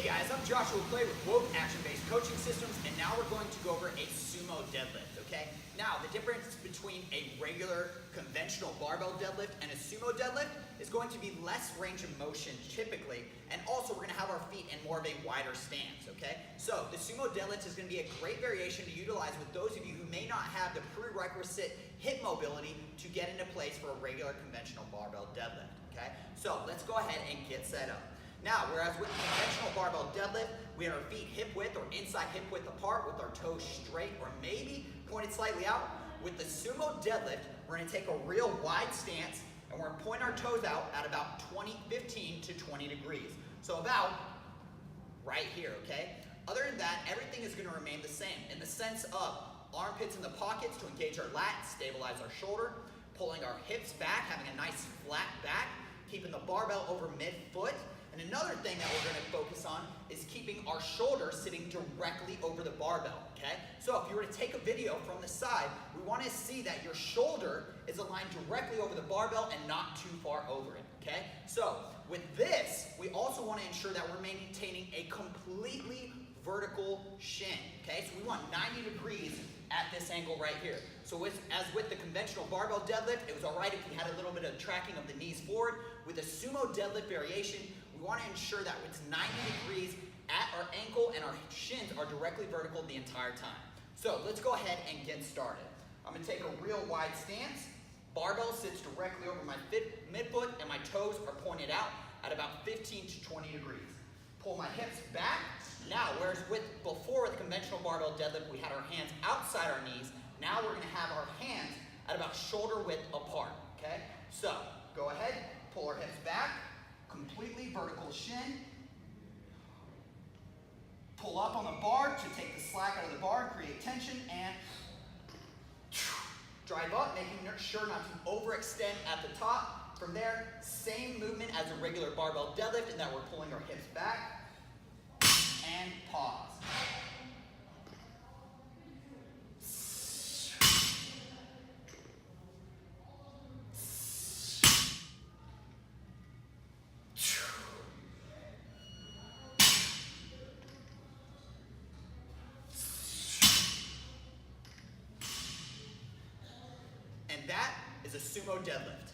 Hey guys, I'm Joshua Clay with Woke Action-Based Coaching Systems, and now we're going to go over a sumo deadlift, okay? Now, the difference between a regular conventional barbell deadlift and a sumo deadlift is going to be less range of motion typically, and also we're gonna have our feet in more of a wider stance, okay? So, the sumo deadlift is gonna be a great variation to utilize with those of you who may not have the prerequisite hip mobility to get into place for a regular conventional barbell deadlift, okay? So, let's go ahead and get set up. Now, whereas with the conventional barbell deadlift, we have our feet hip width or inside hip width apart with our toes straight or maybe pointed slightly out. With the sumo deadlift, we're gonna take a real wide stance and we're gonna point our toes out at about 15 to 20 degrees. So about right here, okay? Other than that, everything is gonna remain the same in the sense of armpits in the pockets to engage our lats, stabilize our shoulder, pulling our hips back, having a nice flat back, keeping the barbell over mid-foot. And another thing that we're gonna focus on is keeping our shoulder sitting directly over the barbell, okay? So if you were to take a video from the side, we wanna see that your shoulder is aligned directly over the barbell and not too far over it, okay? So with this, we also wanna ensure that we're maintaining a completely vertical shin, okay? So we want 90 degrees at this angle right here. So as with the conventional barbell deadlift, it was all right if we had a little bit of tracking of the knees forward. With a sumo deadlift variation, we want to ensure that it's 90 degrees at our ankle and our shins are directly vertical the entire time. So let's go ahead and get started. I'm gonna take a real wide stance. Barbell sits directly over my midfoot and my toes are pointed out at about 15 to 20 degrees. Pull my hips back. Now, whereas before with the conventional barbell deadlift, we had our hands outside our knees. Now we're gonna have our hands at about shoulder width apart, okay? So, go ahead, pull our hips back, completely vertical shin. Pull up on the bar to take the slack out of the bar, create tension, and drive up, making sure not to overextend at the top. From there, same movement as a regular barbell deadlift in that we're pulling our hips back, and pause. And that is a sumo deadlift.